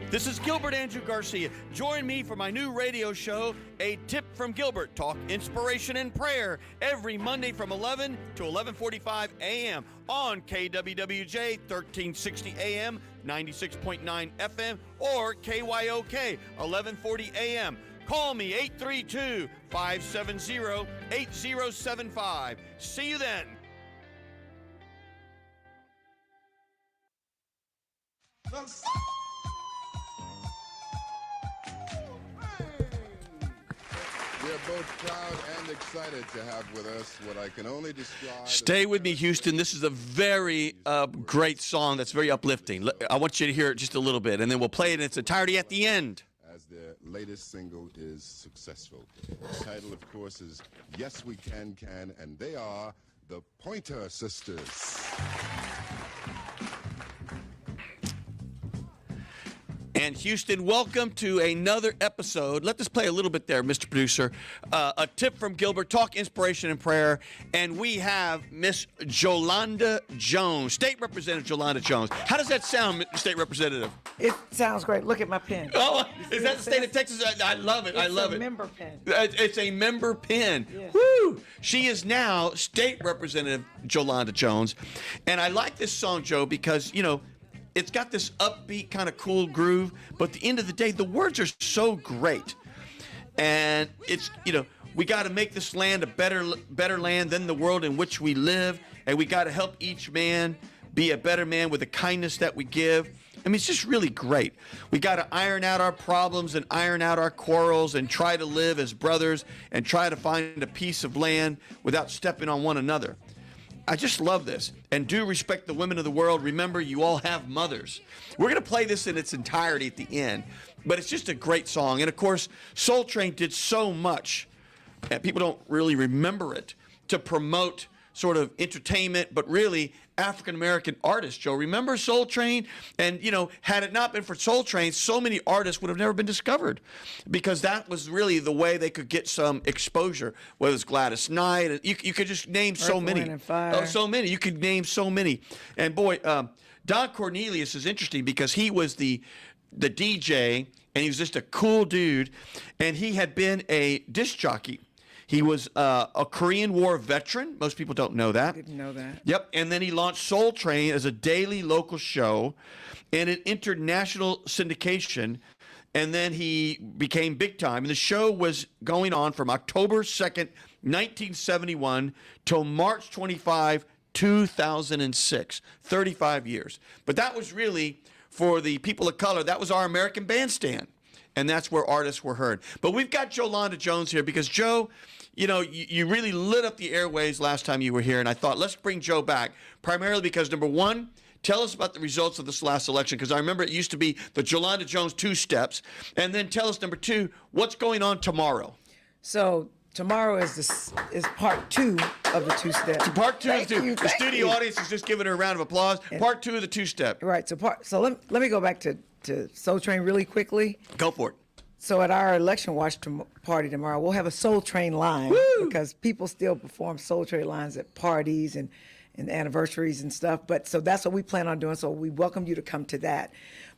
This is Gilbert Andrew Garcia. Join me for my new radio show, A Tip From Gilbert. Talk inspiration and prayer every Monday from 11 to 11:45 a.m. on KWWJ 1360 a.m., 96.9 FM, or KYOK 1140 a.m. Call me 832-570-8075. See you then. We're both proud and excited to have with us what I can only describe. Stay with me, Houston. This is a very great song that's very uplifting. I want you to hear it just a little bit, and then we'll play it in its entirety at the end. As their latest single is successful. The title, of course, is Yes We Can, and they are the Pointer Sisters. And Houston, welcome to another episode. Let us play a little bit there, Mr. Producer. A tip from Gilbert, talk inspiration and prayer. And we have Miss Jolanda Jones, State Representative Jolanda Jones. How does that sound, State Representative? It sounds great. Look at my pen. Oh, is that the state of Texas? I love it. I love it. It's a member pen. It's a member pen. Yes. Woo! She is now State Representative Jolanda Jones. And I like this song, Joe, because, you know, it's got this upbeat kind of cool groove, but at the end of the day, the words are so great. And it's, you know, we got to make this land a better land than the world in which we live. And we got to help each man be a better man with the kindness that we give. I mean, it's just really great. We got to iron out our problems and iron out our quarrels and try to live as brothers and try to find a piece of land without stepping on one another. I just love this. And do respect the women of the world. Remember, you all have mothers. We're going to play this in its entirety at the end. But it's just a great song. And, of course, Soul Train did so much, and people don't really remember it, to promote sort of entertainment, but really African-American artists, Joe. Remember Soul Train? And, you know, had it not been for Soul Train, so many artists would have never been discovered, because that was really the way they could get some exposure, whether it's Gladys Knight. You could just name so many. Oh, so many. You could name so many. And, boy, Don Cornelius is interesting because he was the DJ, and he was just a cool dude, and he had been a disc jockey. He was a Korean War veteran. Most people don't know that. Didn't know that. Yep. And then he launched Soul Train as a daily local show, and it entered national syndication. And then he became big time. And the show was going on from October 2nd, 1971 till March 25, 2006. 35 years. But that was really, for the people of color, that was our American Bandstand. And that's where artists were heard. But we've got Jolanda Jones here because, Joe, you know, you really lit up the airways last time you were here. And I thought, let's bring Joe back, primarily because, number one, tell us about the results of this last election, because I remember it used to be the Jolanda Jones 2 steps. And then tell us, number two, what's going on tomorrow? So tomorrow is part 2 of the 2 steps. So part 2 is the studio audience is just giving her a round of applause. Part 2 of the 2 step. Right. So let me go back to Soul Train really quickly. Go for it. So at our election watch party tomorrow, we'll have a Soul Train line. Woo! Because people still perform Soul Train lines at parties and anniversaries and stuff. But so that's what we plan on doing. So we welcome you to come to that.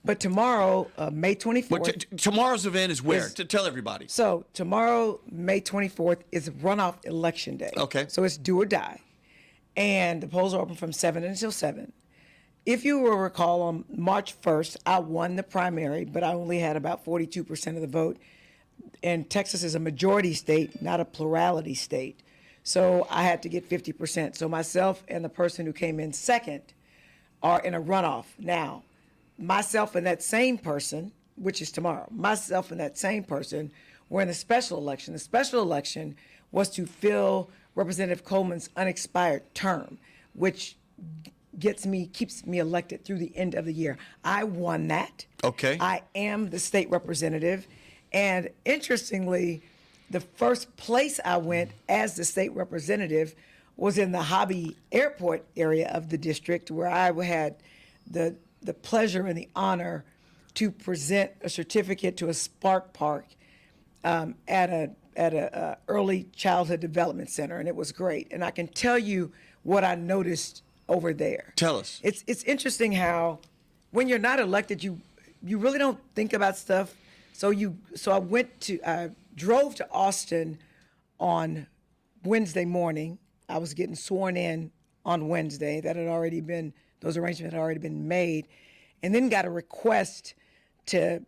But tomorrow, May 24th. Tomorrow's event is where? To tell everybody. So tomorrow, May 24th, is runoff election day. Okay. So it's do or die. And the polls are open from 7 until 7. If you will recall, on March 1st, I won the primary, but I only had about 42% of the vote. And Texas is a majority state, not a plurality state. So I had to get 50%. So myself and the person who came in second are in a runoff. Now, myself and that same person, which is tomorrow, myself and that same person were in the special election. The special election was to fill Representative Coleman's unexpired term, which keeps me elected through the end of the year. I won that. Okay. I am the state representative. And interestingly, the first place I went as the state representative was in the Hobby Airport area of the district, where I had the pleasure and the honor to present a certificate to a Spark Park at a early childhood development center, and it was great. And I can tell you what I noticed over there. Tell us. It's interesting how when you're not elected, you really don't think about stuff. So I drove to Austin on Wednesday morning. I was getting sworn in on Wednesday. Those arrangements had already been made, and then got a request to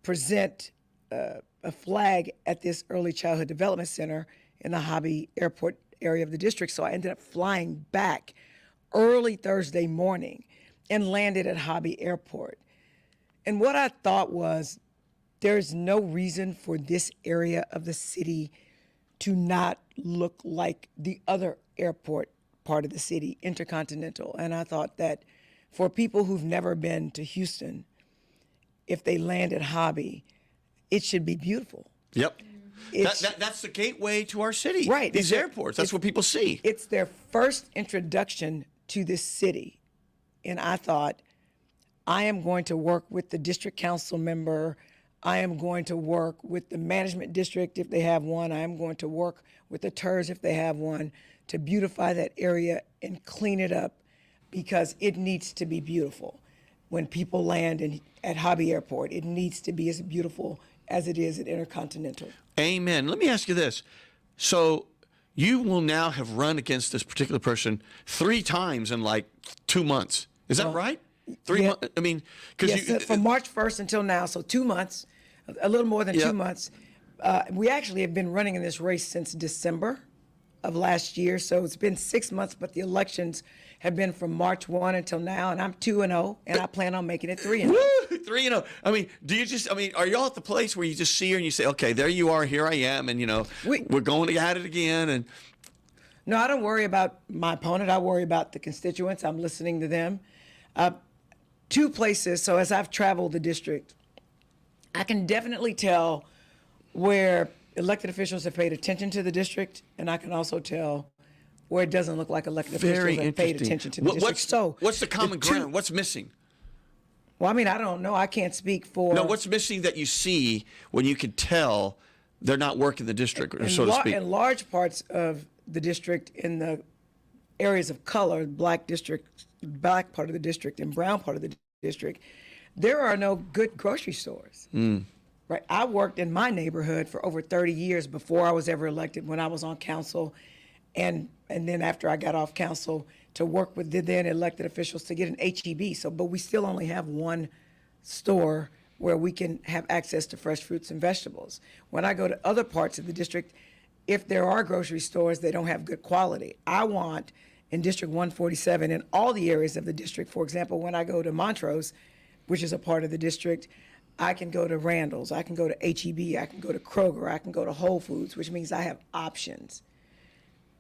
present a flag at this early childhood development center in the Hobby Airport area of the district. So I ended up flying back early Thursday morning and landed at Hobby Airport. And what I thought was, there's no reason for this area of the city to not look like the other airport part of the city, Intercontinental. And I thought that for people who've never been to Houston, if they land at Hobby, it should be beautiful. Yep. That's the gateway to our city. Right. These airports. That's what people see. It's their first introduction to this city. And I thought, I am going to work with the district council member. I am going to work with the management district if they have one. I am going to work with the TERS if they have one to beautify that area and clean it up, because it needs to be beautiful. When people land at Hobby Airport, it needs to be as beautiful as it is at Intercontinental. Amen. Let me ask you this. So you will now have run against this particular person 3 times in like 2 months. Is that right? 3 months? I mean, because yes, from March 1st until now, so 2 months, a little more than 2 months. We actually have been running in this race since December of last year, so it's been 6 months, but the elections have been from March 1 until now, and I'm 2-0, and I plan on making it 3-0. Woo, 3-0. I mean, are y'all at the place where you just see her and you say, okay, there you are, here I am, and we're going at it again? And no, I don't worry about my opponent. I worry about the constituents. I'm listening to them. 2 places, so as I've traveled the district, I can definitely tell where elected officials have paid attention to the district, and I can also tell where it doesn't look like elected officials have paid attention to the district. What's the common ground? What's missing? Well, I mean, I don't know. I can't speak for... No, what's missing that you see when you can tell they're not working the district, so to speak? In large parts of the district, in the areas of color, black part of the district and brown part of the district, there are no good grocery stores. Right. I worked in my neighborhood for over 30 years before I was ever elected, when I was on council, and then after I got off council, to work with the then elected officials to get an HEB. But we still only have 1 store where we can have access to fresh fruits and vegetables. When I go to other parts of the district, if there are grocery stores, they don't have good quality. I want in District 147, in all the areas of the district, for example, when I go to Montrose, which is a part of the district, I can go to Randall's, I can go to HEB, I can go to Kroger, I can go to Whole Foods, which means I have options.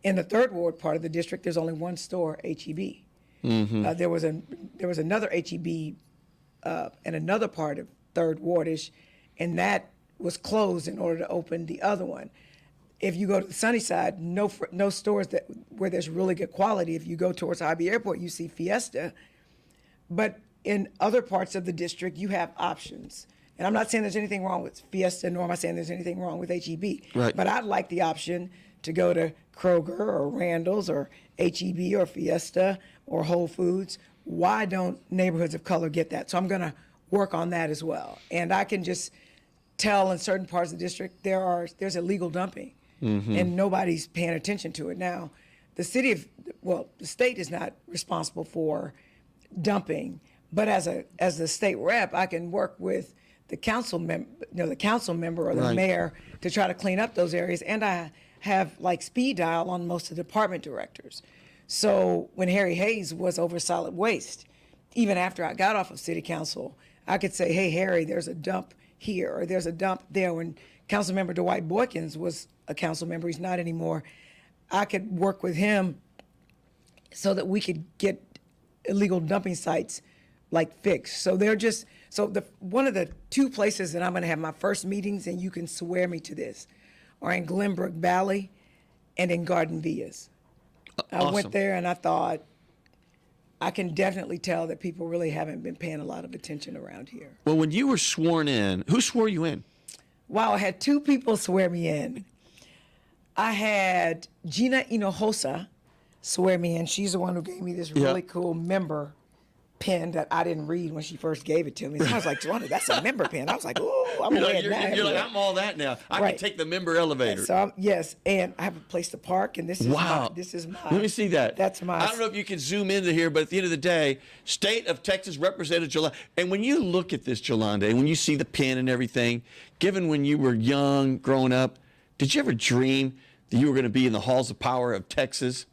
In the 3rd Ward part of the district, there's only 1 store, HEB. There was another HEB in another part of 3rd Wardish, and that was closed in order to open the other one. If you go to the sunny side, no stores where there's really good quality. If you go towards Hobby Airport, you see Fiesta. But in other parts of the district, you have options. And I'm not saying there's anything wrong with Fiesta, nor am I saying there's anything wrong with HEB. Right. But I'd like the option to go to Kroger or Randall's or HEB or Fiesta or Whole Foods. Why don't neighborhoods of color get that? So I'm going to work on that as well. And I can just tell in certain parts of the district there's illegal dumping, and nobody's paying attention to it. Now, the state is not responsible for dumping, but as a state rep, I can work with the council member or the mayor to try to clean up those areas. And I have like speed dial on most of the department directors. So when Harry Hayes was over solid waste, even after I got off of city council, I could say, hey, Harry, there's a dump here or there's a dump there. When Councilmember Dwight Boykins was a council member, he's not anymore, I could work with him so that we could get illegal dumping sites like fixed. So one of the 2 places that I'm going to have my first meetings, and you can swear me to this, are in Glenbrook Valley and in Garden Villas. Awesome. I went there and I thought, I can definitely tell that people really haven't been paying a lot of attention around here. Well, when you were sworn in, who swore you in? Wow, I had 2 people swear me in. I had Gina Hinojosa swear me in. She's the one who gave me this really cool member pen that I didn't read when she first gave it to me. So I was like, Jolanda, that's a member pen. I was like, oh, I'm You're glad now. you're like, I'm all that now. I can take the member elevator. So yes, and I have a place to park, and this is wow. this is my. Let me see that. That's my. I don't know if you can zoom into here, but at the end of the day, State of Texas Representative Jolanda. And when you look at this, Jolanda, and when you see the pen and everything, given when you were young, growing up, did you ever dream that you were going to be in the halls of power of Texas?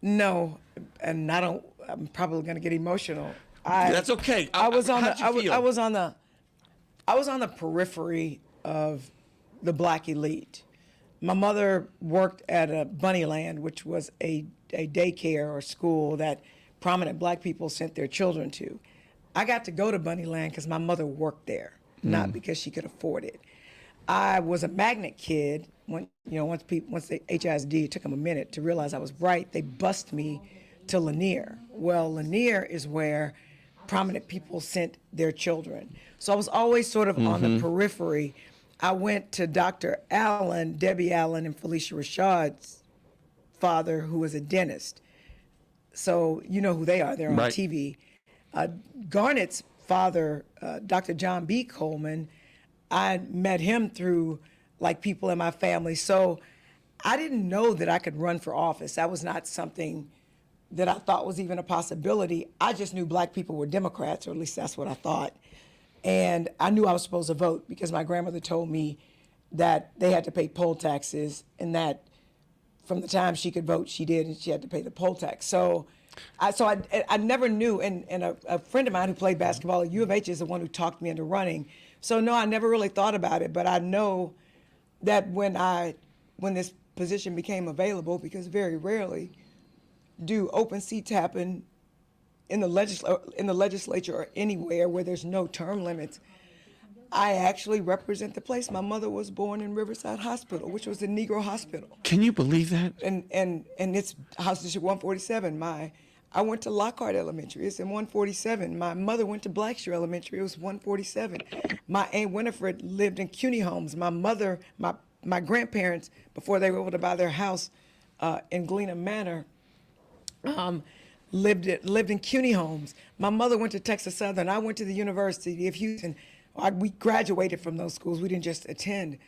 No, and I'm probably going to get emotional. That's okay. I was on how'd you feel? I was on the periphery of the black elite. My mother worked at a Bunnyland, which was a daycare or school that prominent black people sent their children to. I got to go to Bunnyland because my mother worked there, not because she could afford it. I was a magnet kid. Once the HISD, it took them a minute to realize I was bright. They bused me to Lanier. Well, Lanier is where prominent people sent their children. So I was always sort of on the periphery. I went to Dr. Allen, Debbie Allen, and Felicia Rashad's father, who was a dentist. So you know who they are. They're on TV. Garnett's father, Dr. John B. Coleman, I met him through like people in my family. So I didn't know that I could run for office. That was not something that I thought was even a possibility. I just knew black people were Democrats, or at least that's what I thought. And I knew I was supposed to vote because my grandmother told me that they had to pay poll taxes, and that from the time she could vote, she did, and she had to pay the poll tax. So I never knew, and a friend of mine who played basketball at U of H is the one who talked me into running. So no, I never really thought about it, but I know that when this position became available, because very rarely do open seats happen in the legislature or anywhere where there's no term limits. I actually represent the place. My mother was born in Riverside Hospital, which was a Negro hospital. Can you believe that? And it's House District 147. I went to Lockhart Elementary. It's in 147. My mother went to Blackshear Elementary. It was 147. My Aunt Winifred lived in CUNY Homes. My mother, my grandparents, before they were able to buy their house in Galena Manor, lived in CUNY Homes. My mother went to Texas Southern. I went to the University of Houston. We graduated from those schools. We didn't just attend.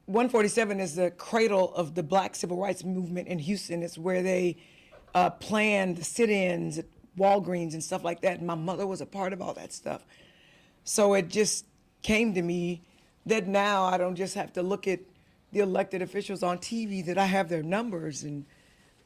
147 is the cradle of the black civil rights movement in Houston. It's where they planned the sit-ins at Walgreens and stuff like that. And my mother was a part of all that stuff. So it just came to me that now I don't just have to look at the elected officials on TV, that I have their numbers. And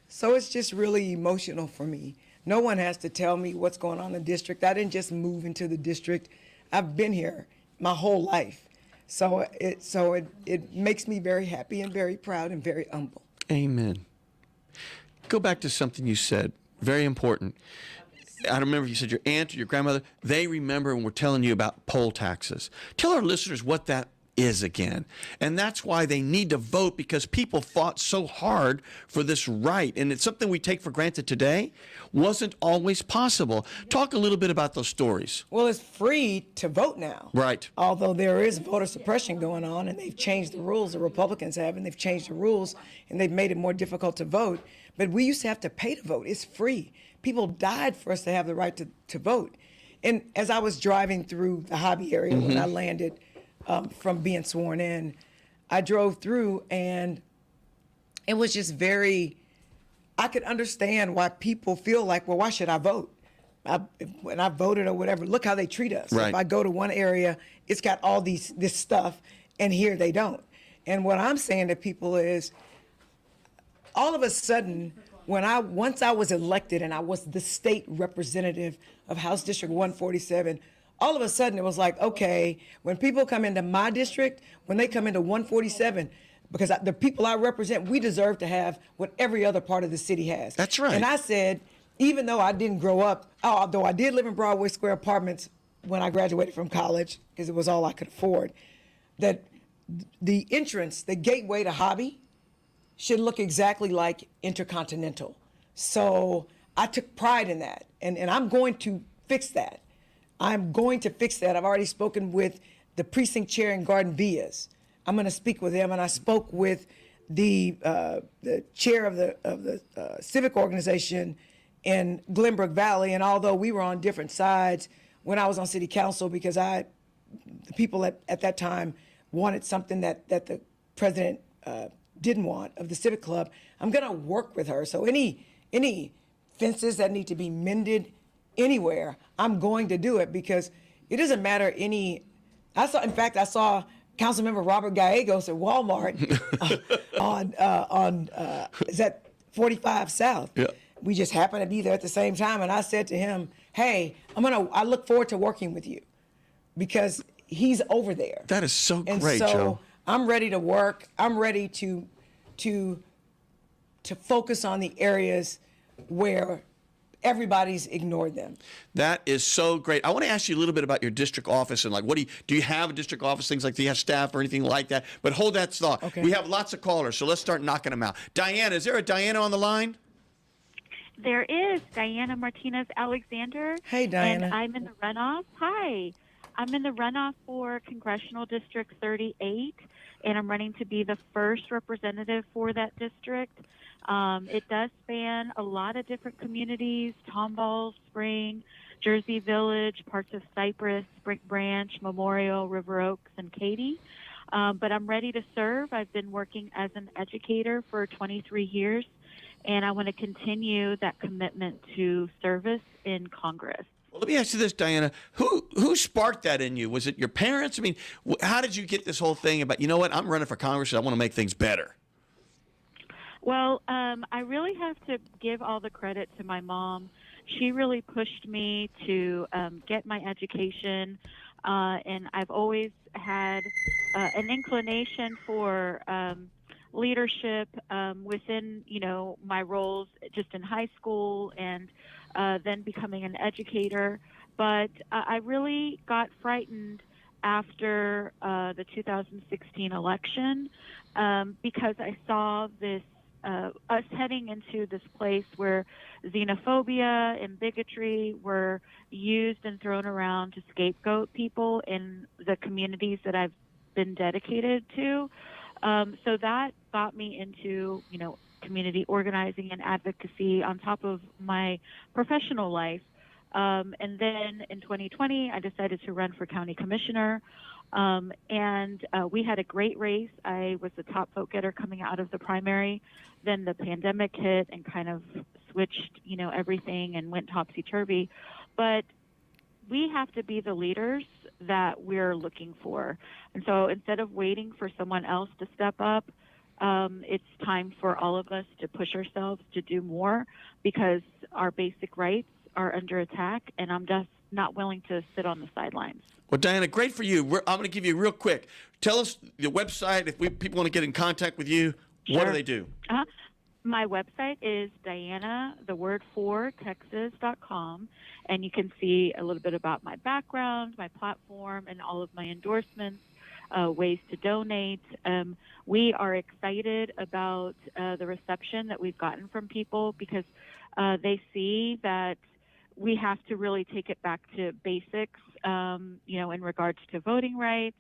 so it's just really emotional for me. No one has to tell me what's going on in the district. I didn't just move into the district. I've been here my whole life. So it makes me very happy and very proud and very humble. Amen. Go back to something you said, very important. I don't remember if you said your aunt or your grandmother, they remember when we're telling you about poll taxes. Tell our listeners what that is again. And that's why they need to vote, because people fought so hard for this right. And it's something we take for granted today. Wasn't always possible. Talk a little bit about those stories. Well, it's free to vote now. Right. Although there is voter suppression going on, and they've changed the rules, the Republicans have, and they've changed the rules, and they've made it more difficult to vote. But we used to have to pay to vote. It's free. People died for us to have the right to vote. And as I was driving through the hobby area when I landed from being sworn in, I drove through, and it was just I could understand why people feel like, well, why should I vote? When I voted or whatever, look how they treat us. Right. If I go to one area, it's got all this stuff, and here they don't. And what I'm saying to people is, all of a sudden, once I was elected and I was the state representative of House District 147, all of a sudden it was like, okay, when people come into my district, when they come into 147, because the people I represent, we deserve to have what every other part of the city has. That's right. And I said, even though I didn't grow up, although I did live in Broadway Square apartments when I graduated from college, because it was all I could afford, that the entrance, the gateway to Hobby, should look exactly like Intercontinental. So I took pride in that, and I'm going to fix that. I'm going to fix that. I've already spoken with the precinct chair in Garden Villas. I'm going to speak with him, and I spoke with the chair of the civic organization in Glenbrook Valley. And although we were on different sides when I was on city council, because the people at that time wanted something that the president didn't want of the Civic Club, I'm going to work with her. So any fences that need to be mended anywhere, I'm going to do it, because it doesn't matter I saw Councilmember Robert Gallegos at Walmart on is that 45 South. Yeah. We just happened to be there at the same time, and I said to him, "Hey, I look forward to working with you," because he's over there. That is so And great, so Joe. I'm ready to work. I'm ready to focus on the areas where everybody's ignored them. That is so great. I want to ask you a little bit about your district office and like, do you have a district office, things like, do you have staff or anything like that? But hold that thought. Okay. We have lots of callers, so let's start knocking them out. Diana, is there a Diana on the line? There is Diana Martinez Alexander. Hey, Diana. And I'm in the runoff. Hi. I'm in the runoff for Congressional District 38, and I'm running to be the first representative for that district. It does span a lot of different communities: Tomball, Spring, Jersey Village, parts of Cypress, Brick Branch, Memorial, River Oaks, and Katy. But I'm ready to serve. I've been working as an educator for 23 years, and I want to continue that commitment to service in Congress. Well, let me ask you this, Diana. Who sparked that in you? Was it your parents? I mean, how did you get this whole thing about, you know what, I'm running for Congress and I want to make things better? Well, I really have to give all the credit to my mom. She really pushed me to get my education, and I've always had an inclination for leadership within, my roles just in high school and then becoming an educator. But I really got frightened after the 2016 election because I saw this us heading into this place where xenophobia and bigotry were used and thrown around to scapegoat people in the communities that I've been dedicated to. So that got me into, community organizing and advocacy on top of my professional life. And then in 2020, I decided to run for county commissioner. And we had a great race. I was the top vote getter coming out of the primary. Then the pandemic hit and kind of switched, everything and went topsy-turvy. But we have to be the leaders that we're looking for. And so instead of waiting for someone else to step up, it's time for all of us to push ourselves to do more, because our basic rights are under attack, and I'm just not willing to sit on the sidelines. Well, Diana, great for you. I'm going to give you real quick. Tell us the website. If people want to get in contact with you, what do they do? My website is Texas.com, and you can see a little bit about my background, my platform, and all of my endorsements, ways to donate. We are excited about the reception that we've gotten from people, because they see that we have to really take it back to basics, in regards to voting rights,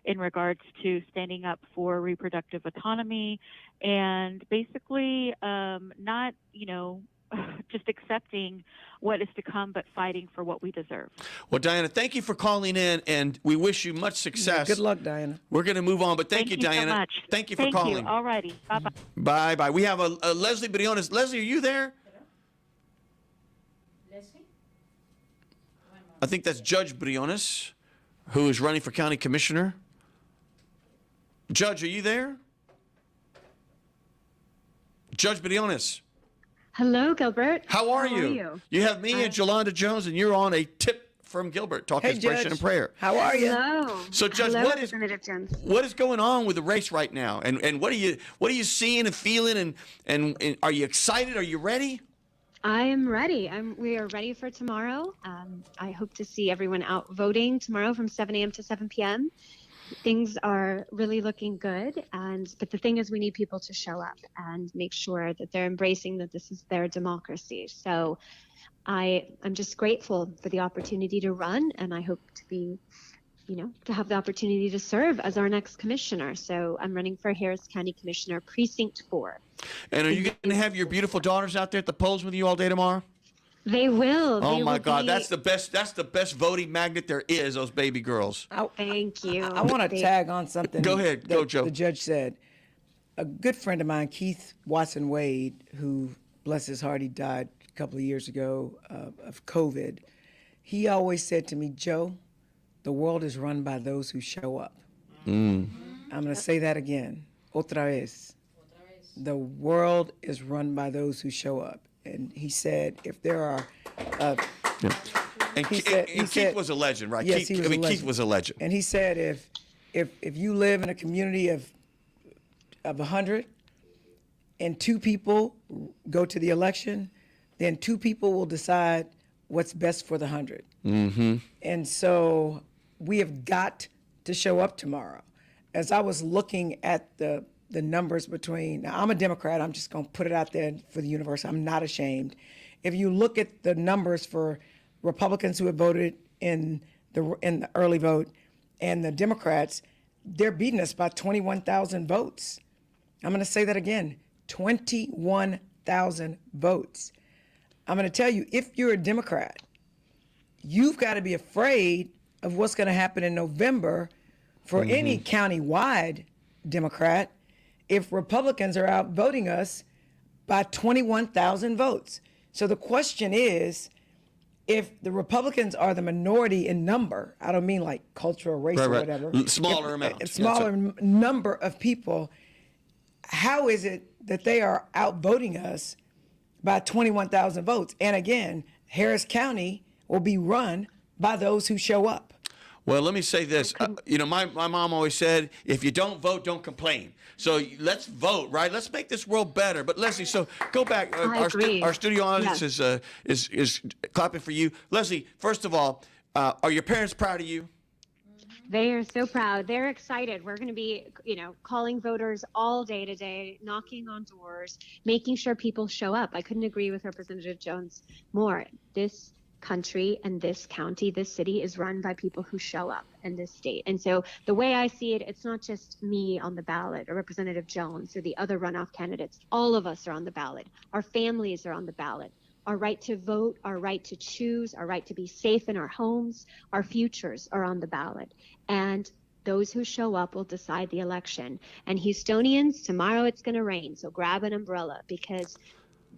in regards to standing up for reproductive autonomy, and basically not, just accepting what is to come, but fighting for what we deserve. Well, Diana, thank you for calling in, and we wish you much success. Good luck, Diana. We're going to move on, but thank you, Diana. So much. Thank you for calling. Thank you. All righty. Bye-bye. Bye-bye. We have a Leslie Briones. Leslie, are you there? Leslie? I think that's Judge Briones, who is running for county commissioner. Judge, are you there? Judge Briones. Hello, Gilbert. How are you? You have me and Jolanda Jones, and you're on a Tip from Gilbert, talking Hey, inspiration Judge. and prayer. How are you? Hello. So, Judge, Hello, what is Representative Jones. what is going on with the race right now, and what are you seeing and feeling, and are you excited? Are you ready? I am ready. We are ready for tomorrow. I hope to see everyone out voting tomorrow from 7 a.m. to 7 p.m. Things are really looking good, but the thing is, we need people to show up and make sure that they're embracing that this is their democracy. So I'm just grateful for the opportunity to run, and I hope to be, to have the opportunity to serve as our next commissioner. So I'm running for Harris County Commissioner, Precinct 4. And are you going to have your beautiful daughters out there at the polls with you all day tomorrow? They will. Oh They my will God, be- that's the best voting magnet there is. Those baby girls. Thank you. I want to tag on something. Go ahead. Go, that Joe. The judge said. A good friend of mine, Keith Watson Wade, who, bless his heart, he died a couple of years ago of COVID. He always said to me, Joe, the world is run by those who show up. I'm going to say that again. Otra vez. The world is run by those who show up. And he said, if there are... And Keith was a legend, right? Yes, Keith, he was a legend. Keith was a legend. And he said, if you live in a community of 100 and 2 people go to the election, then 2 people will decide what's best for the 100. Mm-hmm. And so we have got to show up tomorrow. As I was looking at the numbers between, now I'm a Democrat, I'm just going to put it out there for the universe, I'm not ashamed. If you look at the numbers for Republicans who have voted in the early vote and the Democrats, they're beating us by 21,000 votes. I'm going to say that again, 21,000 votes. I'm going to tell you, if you're a Democrat, you've got to be afraid of what's going to happen in November for any county-wide Democrat if Republicans are outvoting us by 21,000 votes. So the question is, if the Republicans are the minority in number, I don't mean like cultural, race, or whatever. Smaller amount. A smaller number of people, how is it that they are outvoting us by 21,000 votes? And again, Harris County will be run by those who show up. Well, let me say this. My mom always said, if you don't vote, don't complain. So let's vote, right? Let's make this world better. But Leslie, so go back. I agree. Our studio audience Yes. is clapping for you. Leslie, first of all, are your parents proud of you? They are so proud. They're excited. We're going to be, calling voters all day today, knocking on doors, making sure people show up. I couldn't agree with Representative Jones more. This country and this county, this city is run by people who show up in this state. And so the way I see it, it's not just me on the ballot or Representative Jones or the other runoff candidates. All of us are on the ballot. Our families are on the ballot. Our right to vote, our right to choose, our right to be safe in our homes, our futures are on the ballot. And those who show up will decide the election. And Houstonians, tomorrow it's going to rain, so grab an umbrella, because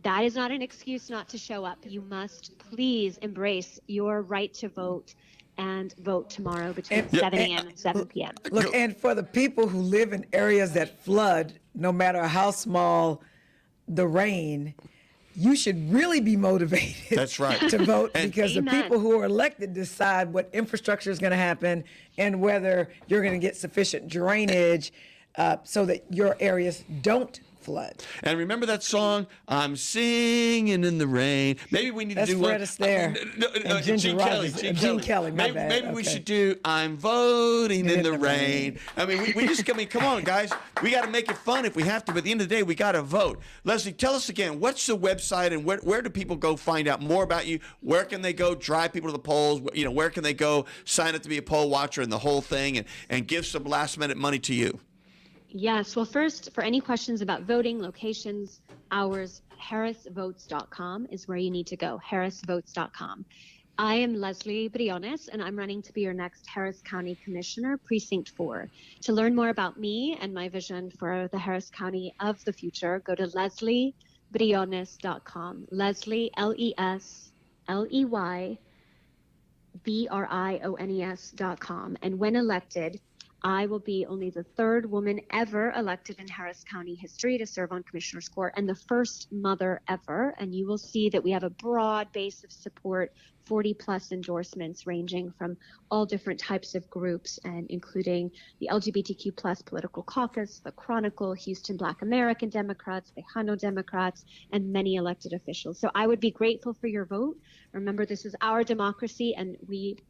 that is not an excuse not to show up. You must please embrace your right to vote and vote tomorrow between 7 a.m. and 7 p.m. Look, and for the people who live in areas that flood, no matter how small the rain, you should really be motivated. That's right. To vote, because Amen. the people who are elected decide what infrastructure is going to happen and whether you're going to get sufficient drainage so that your areas don't flood. And remember that song, I'm singing in the rain. Maybe we need That's to do Fred Astaire and Ginger Gene Rogers. Kelly. Gene Kelly, my maybe bad. maybe we Okay. should do I'm voting in the rain. I mean, we just, come on, guys. We got to make it fun if we have to, but at the end of the day, we got to vote. Leslie, tell us again, what's the website and where do people go find out more about you? Where can they go drive people to the polls? Where can they go sign up to be a poll watcher and the whole thing and give some last minute money to you? Yes. Well, first, for any questions about voting, locations, hours, harrisvotes.com is where you need to go, harrisvotes.com. I am Leslie Briones, and I'm running to be your next Harris County Commissioner, Precinct 4. To learn more about me and my vision for the Harris County of the future, go to lesliebriones.com. Leslie, LesleyBriones.com. And when elected, I will be only the 3rd woman ever elected in Harris County history to serve on Commissioner's Court, and the first mother ever. And you will see that we have a broad base of support, 40 plus endorsements ranging from all different types of groups, and including the LGBTQ plus political caucus, the Chronicle, Houston Black American Democrats, Tejano Democrats, and many elected officials. So I would be grateful for your vote. Remember, this is our democracy, and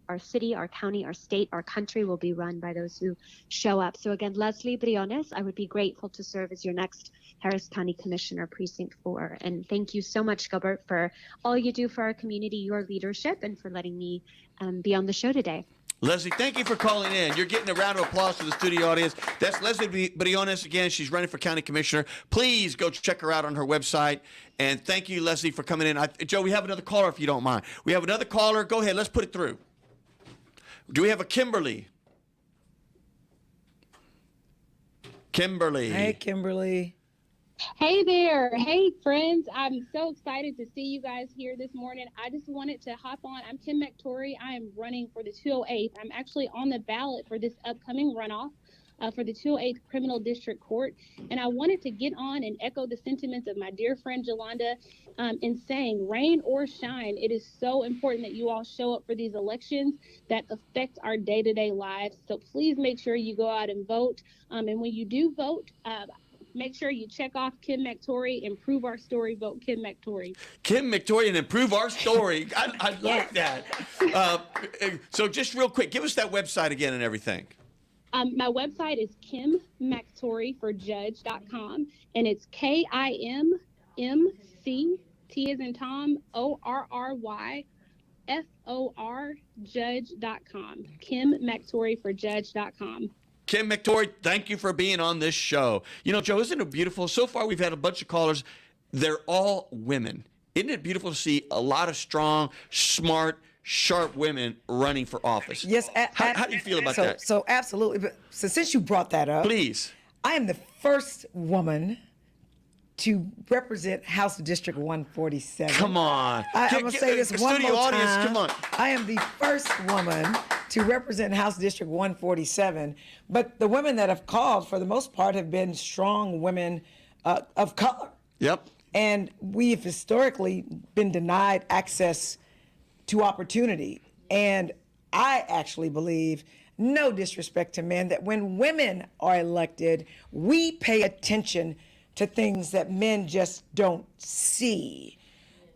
our city, our county, our state, our country will be run by those who show up. So again, Leslie Briones, I would be grateful to serve as your next Harris County Commissioner, Precinct 4. And thank you so much, Gilbert, for all you do for our community, your leadership, and for letting me be on the show today. Leslie, thank you for calling in. You're getting a round of applause to the studio audience. That's Leslie Briones again. She's running for county commissioner. Please go check her out on her website. And thank you, Leslie, for coming in. Joe, we have another caller if you don't mind. We have another caller. Go ahead. Let's put it through. Do we have a Kimberly? Kimberly. Hey, Kimberly. Hey there. Hey, friends. I'm so excited to see you guys here this morning. I just wanted to hop on. I'm Kim McTorey. I am running for the 208th. I'm actually on the ballot for this upcoming runoff for the 208th Criminal District Court. And I wanted to get on and echo the sentiments of my dear friend Jolanda in saying, rain or shine, it is so important that you all show up for these elections that affect our day-to-day lives. So please make sure you go out and vote. And when you do vote, make sure you check off Kim McTorey, improve our story, vote Kim McTorey. Kim McTorey and improve our story. I like that. So just real quick, give us that website again and everything. My website is kimmctoreyforjudge.com, and it's KIMMC, T as in Tom, ORRY, FOR, judge.com. kimmctoreyforjudge.com. Kim McTorey, thank you for being on this show. You know, Joe, isn't it beautiful? So far, we've had a bunch of callers. They're all women. Isn't it beautiful to see a lot of strong, smart, sharp women running for office? Yes. How do you feel about that? So absolutely. But so since you brought that up, Please. I am the first woman to represent House District 147. Come on. I'm going to say this one studio more audience, time. come on. I am the first woman to represent House District 147. But the women that have called, for the most part, have been strong women of color. Yep. And we've historically been denied access to opportunity. And I actually believe, no disrespect to men, that when women are elected, we pay attention to things that men just don't see.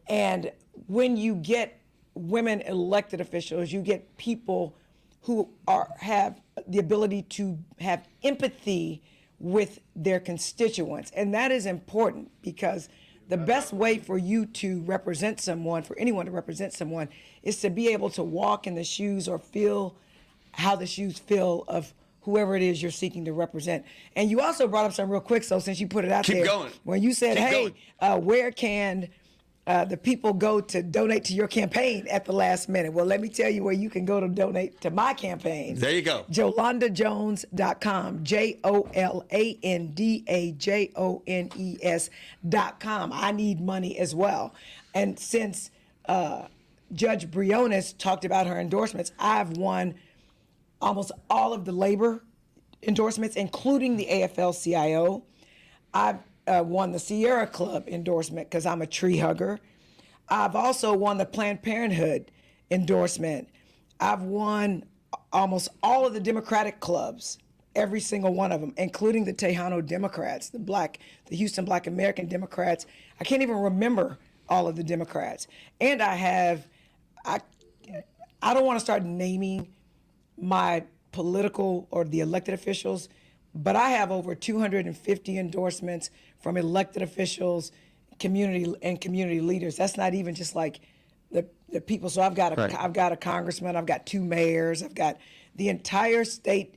And when you get women elected officials, you get people who have the ability to have empathy with their constituents. And that is important, because the best way for you to represent someone, for anyone to represent someone, is to be able to walk in the shoes or feel how the shoes feel of whoever it is you're seeking to represent. And you also brought up something real quick, so since you put it out Keep there, going. when you said, Keep where can the people go to donate to your campaign at the last minute? Well, let me tell you where you can go to donate to my campaign. There you go. JolandaJones.com, JolandaJones.com. I need money as well. And since Judge Briones talked about her endorsements, I've won almost all of the labor endorsements, including the AFL-CIO. I've won the Sierra Club endorsement because I'm a tree hugger. I've also won the Planned Parenthood endorsement. I've won almost all of the Democratic clubs, every single one of them, including the Tejano Democrats, the Houston Black American Democrats. I can't even remember all of the Democrats. And I don't want to start naming my political or the elected officials, but I have over 250 endorsements from elected officials, community leaders. That's not even just like the people. So I've got a congressman, I've got 2 mayors, I've got the entire state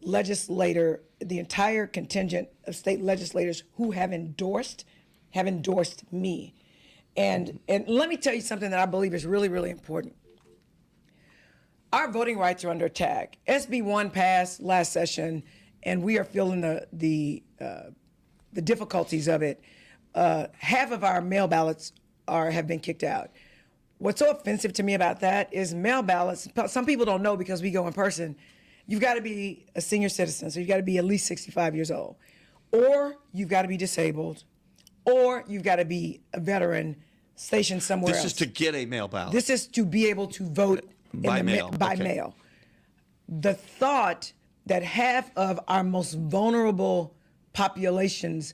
legislator, the entire contingent of state legislators who have endorsed me. And let me tell you something that I believe is really, really important. Our voting rights are under attack. SB 1 passed last session, and we are feeling the difficulties of it. Half of our mail ballots have been kicked out. What's so offensive to me about that is mail ballots. Some people don't know because we go in person. You've got to be a senior citizen, so you've got to be at least 65 years old, or you've got to be disabled, or you've got to be a veteran stationed somewhere else. This is to get a mail ballot. This is to be able to vote by mail. By mail. The thought that half of our most vulnerable populations'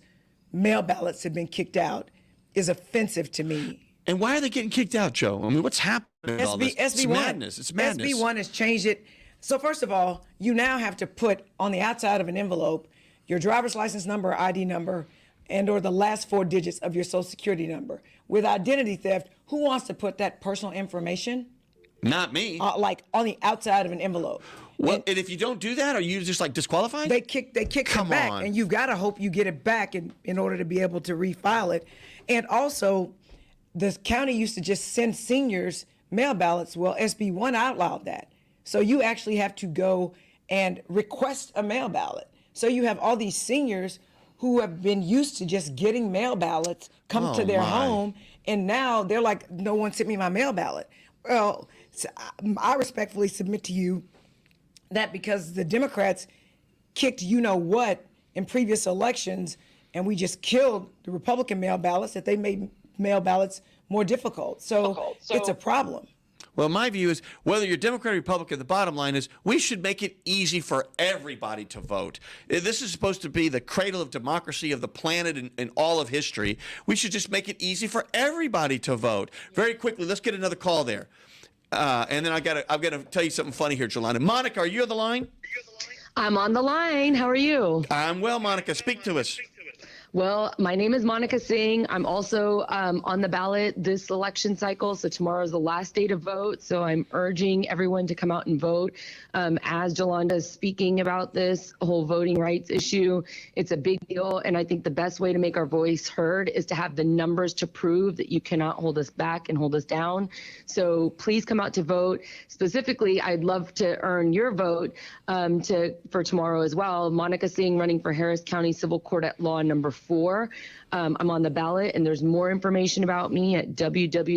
mail ballots have been kicked out is offensive to me. And why are they getting kicked out, Joe? I mean, what's happening with all this? It's madness. It's madness. SB 1 has changed it. So first of all, you now have to put on the outside of an envelope your driver's license number or ID number and or the last 4 digits of your social security number. With identity theft, who wants to put that personal information Not me. like on the outside of an envelope. Well, and if you don't do that, are you just like disqualified? They kick Come it back, on. and you've got to hope you get it back in order to be able to refile it. And also, the county used to just send seniors mail ballots. Well, SB1 outlawed that. So you actually have to go and request a mail ballot. So you have all these seniors who have been used to just getting mail ballots come to their home, and now they're like, no one sent me my mail ballot. Well, so I respectfully submit to you that because the Democrats kicked you-know-what in previous elections, and we just killed the Republican mail ballots, that they made mail ballots more difficult. So it's a problem. Well, my view is whether you're Democrat or Republican, the bottom line is we should make it easy for everybody to vote. This is supposed to be the cradle of democracy of the planet in all of history. We should just make it easy for everybody to vote. Very quickly, let's get another call there. And then I've got to tell you something funny here, Jolanda. Monica, are you on the line? I'm on the line. How are you? I'm well, Monica. Speak to us. Well, my name is Monica Singh. I'm also on the ballot this election cycle. So tomorrow is the last day to vote. So I'm urging everyone to come out and vote. As Jolanda is speaking about this whole voting rights issue, it's a big deal. And I think the best way to make our voice heard is to have the numbers to prove that you cannot hold us back and hold us down. So please come out to vote. Specifically, I'd love to earn your vote for tomorrow as well. Monica Singh, running for Harris County Civil Court at Law number 4. I'm on the ballot, and there's more information about me at www.singh.com.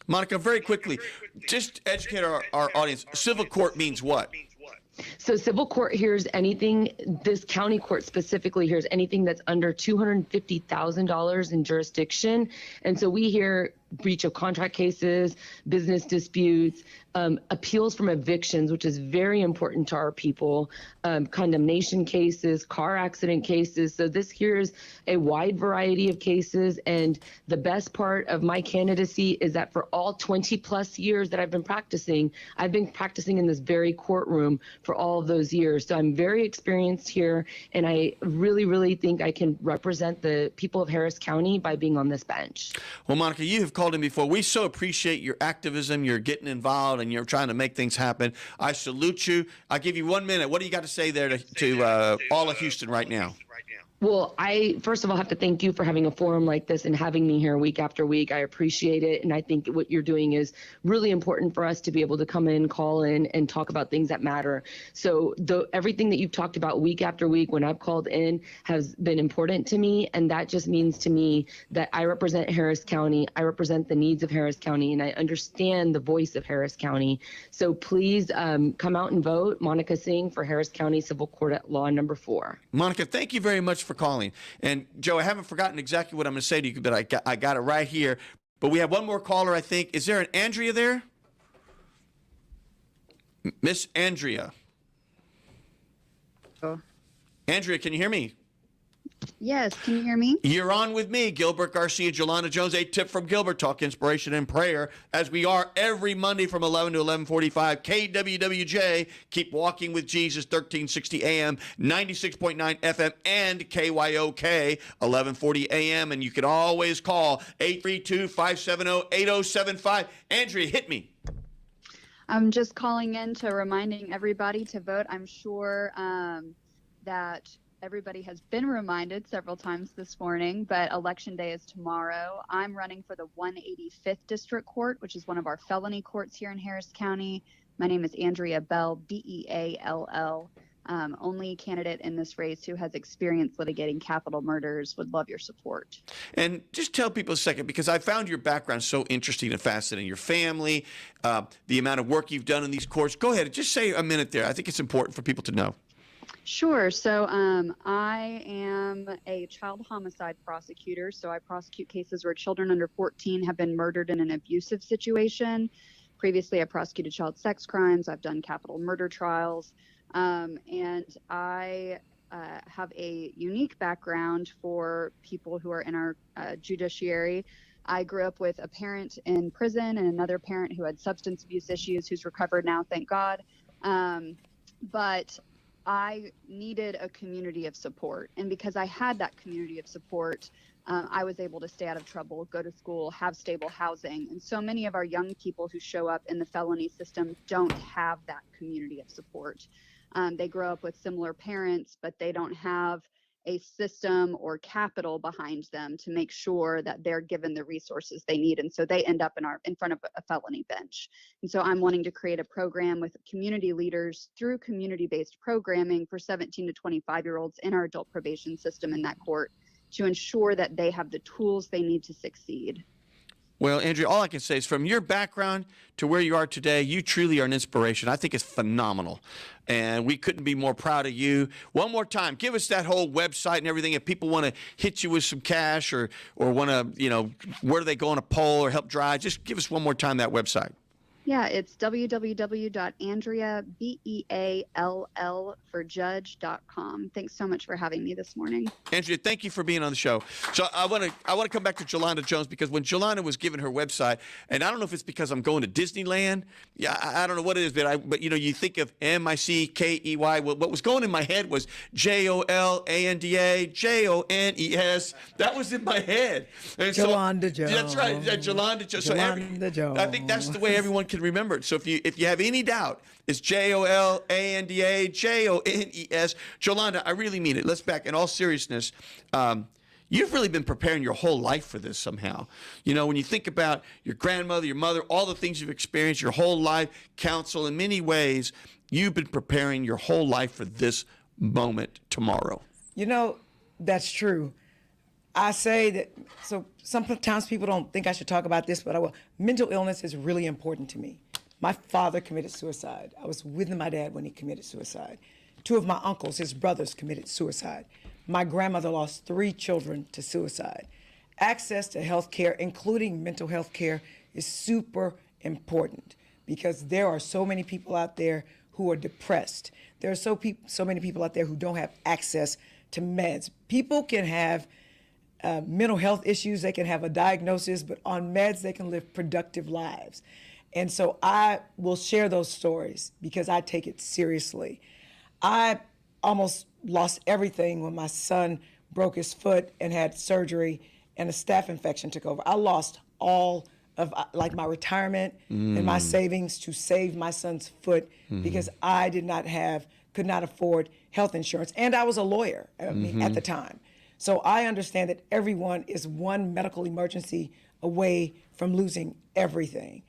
Monica, very quickly, just educate our audience. Civil court means what? So civil court hears anything, this county court specifically hears anything that's under $250,000 in jurisdiction. And so we hear breach of contract cases, business disputes, appeals from evictions, which is very important to our people, condemnation cases, car accident cases. So this here's a wide variety of cases. And the best part of my candidacy is that for all 20 plus years that I've been practicing in this very courtroom for all of those years. So I'm very experienced here, and I really, really think I can represent the people of Harris County by being on this bench. Well, Monica, you have called in before. We so appreciate your activism. You're getting involved and you're trying to make things happen. I salute you. I'll give you 1 minute. What do you got to say there to all of Houston right now? Well, I first of all have to thank you for having a forum like this and having me here week after week. I appreciate it. And I think what you're doing is really important for us to be able to come in, call in, and talk about things that matter. So everything that you've talked about week after week when I've called in has been important to me. And that just means to me that I represent Harris County. I represent the needs of Harris County, and I understand the voice of Harris County. So please come out and vote. Monica Singh for Harris County Civil Court at Law number 4. Monica, thank you very much for calling. And Joe, I haven't forgotten exactly what I'm going to say to you, but I got it right here. But we have one more caller, I think. Is there an Andrea there? Miss Andrea. Oh. Andrea, can you hear me? Yes, can you hear me? You're on with me, Gilbert Garcia, Jolanda Jones, a tip from Gilbert, talk inspiration and prayer, as we are every Monday from 11 to 11:45. KWWJ, keep walking with Jesus, 1360 AM, 96.9 FM, and KYOK, 1140 AM. And you can always call 832-570-8075. Andrea, hit me. I'm just calling in to reminding everybody to vote. I'm sure that everybody has been reminded several times this morning, but Election Day is tomorrow. I'm running for the 185th District Court, which is one of our felony courts here in Harris County. My name is Andrea Bell, Beall. Only candidate in this race who has experience litigating capital murders. Would love your support. And just tell people a second, because I found your background so interesting and fascinating. Your family, the amount of work you've done in these courts. Go ahead, just say a minute there. I think it's important for people to know. Sure. So I am a child homicide prosecutor. So I prosecute cases where children under 14 have been murdered in an abusive situation. Previously, I prosecuted child sex crimes. I've done capital murder trials. And I have a unique background for people who are in our judiciary. I grew up with a parent in prison and another parent who had substance abuse issues who's recovered now, thank God. But I needed a community of support. And because I had that community of support, I was able to stay out of trouble, go to school, have stable housing. And so many of our young people who show up in the felony system don't have that community of support. They grow up with similar parents, but they don't have a system or capital behind them to make sure that they're given the resources they need. And so they end up in front of a felony bench. And so I'm wanting to create a program with community leaders through community-based programming for 17 to 25-year-olds in our adult probation system in that court to ensure that they have the tools they need to succeed. Well, Andrea, all I can say is from your background to where you are today, you truly are an inspiration. I think it's phenomenal. And we couldn't be more proud of you. One more time, give us that whole website and everything. If people want to hit you with some cash or want to, where do they go on a poll or help drive, just give us one more time that website. Yeah, it's www.andreabeall4judge.com. Thanks so much for having me this morning. Andrea, thank you for being on the show. So I want to come back to Jolanda Jones, because when Jolanda was given her website, and I don't know if it's because I'm going to Disneyland. Yeah, I don't know what it is, but you think of MICKEY. What was going in my head was JOLANDA JONES. That was in my head. And Jolanda Jones. That's right, Jolanda Jones. Jolanda Jones. I think that's the way everyone can remember it. So if you have any doubt, it's JOLANDA JONES. Jolanda, I really mean it. Let's back in all seriousness. You've really been preparing your whole life for this somehow. When you think about your grandmother, your mother, all the things you've experienced your whole life, counsel, in many ways, you've been preparing your whole life for this moment tomorrow. That's true. I say that, so sometimes people don't think I should talk about this, but I will. Mental illness is really important to me. My father committed suicide. I was with my dad when he committed suicide. Two of my uncles, his brothers, committed suicide. My grandmother lost 3 children to suicide. Access to health care, including mental health care, is super important because there are so many people out there who are depressed. There are so many people out there who don't have access to meds. People can have mental health issues, they can have a diagnosis, but on meds, they can live productive lives. And so I will share those stories because I take it seriously. I almost lost everything when my son broke his foot and had surgery and a staph infection took over. I lost all of my retirement and my savings to save my son's foot because I could not afford health insurance. And I was a lawyer at the time. So I understand that everyone is one medical emergency away from losing everything.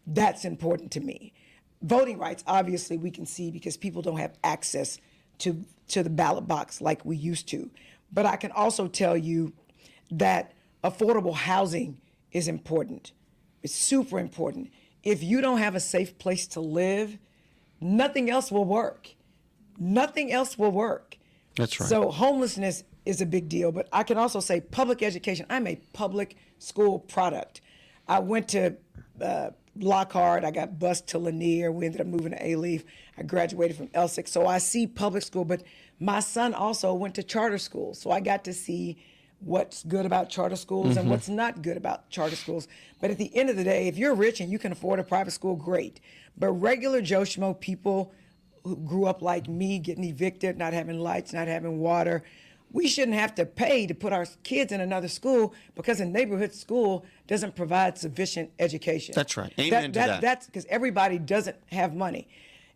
That's important to me. Voting rights, obviously, we can see because people don't have access to the ballot box like we used to. But I can also tell you that affordable housing is important. It's super important. If you don't have a safe place to live, nothing else will work. Nothing else will work. That's right. So homelessness is a big deal, but I can also say public education. I'm a public school product. I went to Lockhart. I got bused to Lanier. We ended up moving to A-Leaf. I graduated from Elsik. So I see public school, but my son also went to charter school. So I got to see what's good about charter schools and what's not good about charter schools. But at the end of the day, if you're rich and you can afford a private school, great. But regular Joe Schmo people who grew up like me, getting evicted, not having lights, not having water, we shouldn't have to pay to put our kids in another school because a neighborhood school doesn't provide sufficient education. That's right. Amen to that. That's because everybody doesn't have money.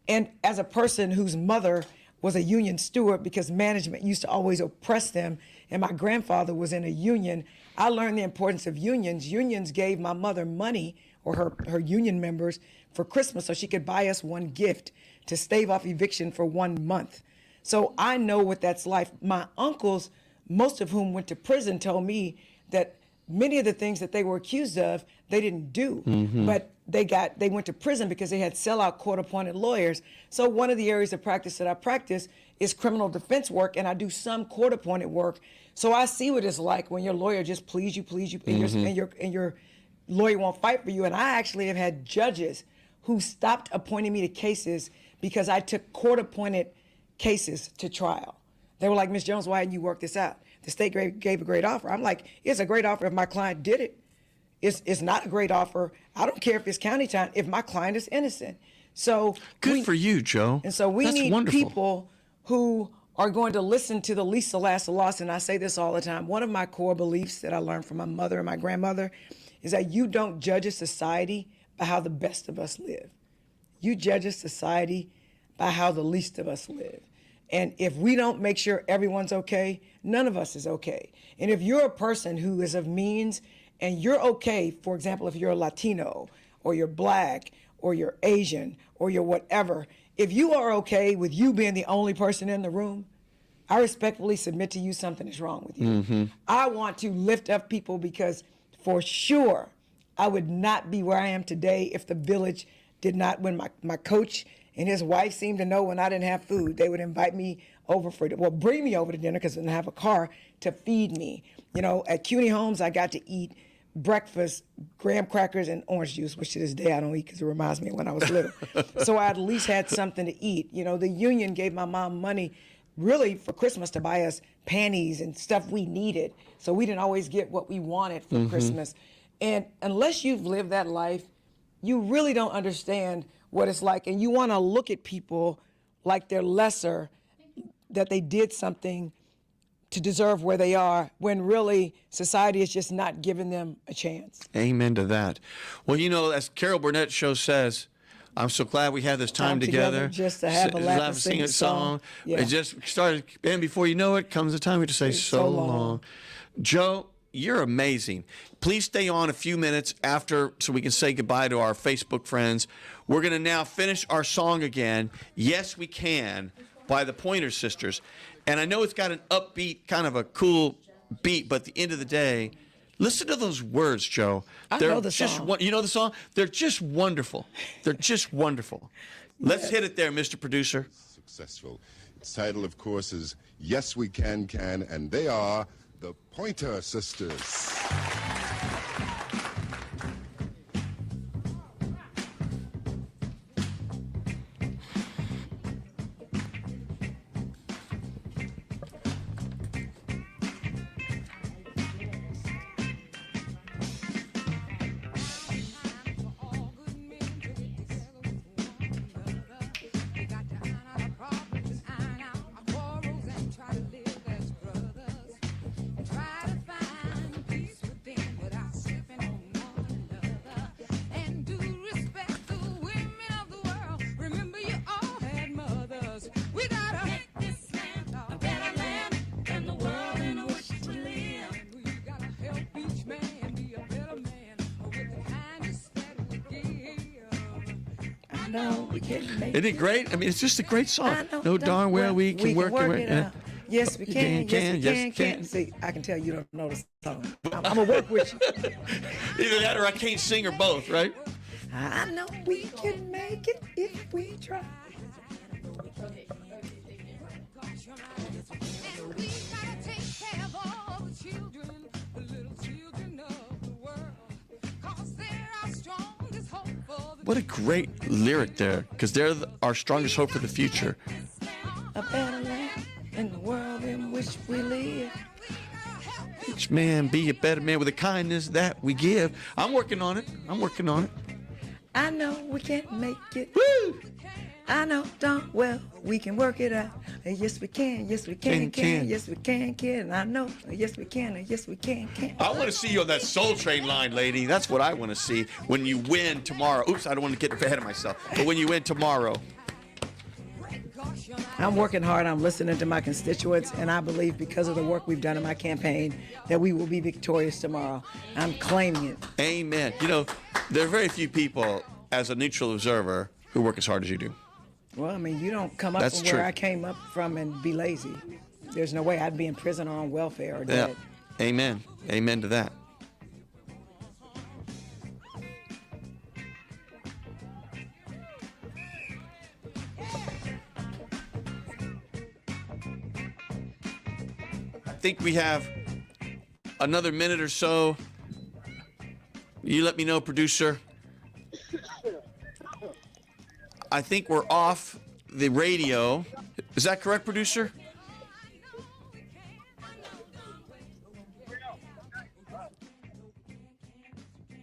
And as a person whose mother was a union steward because management used to always oppress them, and my grandfather was in a union, I learned the importance of unions. Unions gave my mother money, or her union members, for Christmas so she could buy us one gift to stave off eviction for 1 month. So I know what that's like. My uncles, most of whom went to prison, told me that many of the things that they were accused of, they didn't do. But they went to prison because they had sellout court-appointed lawyers. So one of the areas of practice that I practice is criminal defense work, and I do some court-appointed work. So I see what it's like when your lawyer just please you, and your lawyer won't fight for you. And I actually have had judges who stopped appointing me to cases because I took court-appointed cases to trial. They were like, Ms. Jones, why didn't you work this out? The state gave a great offer. I'm like, it's a great offer if my client did it. It's not a great offer. I don't care if it's county time if my client is innocent. So good for you, Joe. And so we That's need wonderful. people who are going to listen to the least to last the lost. And I say this all the time. One of my core beliefs that I learned from my mother and my grandmother is that you don't judge a society by how the best of us live. You judge a society by how the least of us live. And if we don't make sure everyone's okay, none of us is okay. And if you're a person who is of means and you're okay, for example, if you're a Latino or you're Black or you're Asian or you're whatever, if you are okay with you being the only person in the room, I respectfully submit to you something is wrong with you. I want to lift up people because for sure I would not be where I am today if the village did not, when my coach and his wife seemed to know when I didn't have food, they would invite me over bring me over to dinner because I didn't have a car to feed me. You know, at CUNY Homes, I got to eat breakfast, graham crackers and orange juice, which to this day I don't eat because it reminds me of when I was little. So I at least had something to eat. You know, the union gave my mom money really for Christmas to buy us panties and stuff we needed. So we didn't always get what we wanted for Christmas. And unless you've lived that life, you really don't understand what it's like. And you want to look at people like they're lesser, that they did something to deserve where they are, when really society is just not giving them a chance. Amen to that. Well, you know, as Carol Burnett's show says, I'm so glad we had this time together. Just to have a laugh and sing a song. Yeah. It just started, and before you know it, comes the time we just say so long. Joe, you're amazing. Please stay on a few minutes after so we can say goodbye to our Facebook friends. We're going to now finish our song again, Yes We Can, by the Pointer Sisters. And I know it's got an upbeat, kind of a cool beat, but at the end of the day, listen to those words, Joe. I know the song. You know the song? They're just wonderful. They're just wonderful. Let's hit it there, Mr. Producer. Successful. Its title, of course, is Yes We Can, and they are the Pointer Sisters. Isn't it great? I mean, it's just a great song. No darn well we can work it out. Yes, we can. Yes, we can. See, I can tell you don't know the song. I'm going to work with you. Either that or I can't sing or both, right? I know we can make it if we try. What a great lyric there, because they're our strongest hope for the future. A better land in the world in which we live. Each man be a better man with the kindness that we give. I'm working on it. I know we can make it. Woo! I know darn well we can work it out. Yes, we can. Yes, we can. Yes, we can. I know. Yes, we can. Yes, we can. I want to see you on that Soul Train line, lady. That's what I want to see when you win tomorrow. Oops, I don't want to get ahead of myself. But when you win tomorrow. I'm working hard. I'm listening to my constituents, and I believe because of the work we've done in my campaign that we will be victorious tomorrow. I'm claiming it. Amen. You know, there are very few people, as a neutral observer, who work as hard as you do. Well, I mean, you don't come up from where I came up from and be lazy. There's no way I'd be in prison or on welfare or dead. Amen. Amen to that. I think we have another minute or so. You let me know, producer. I think we're off the radio. Is that correct, producer?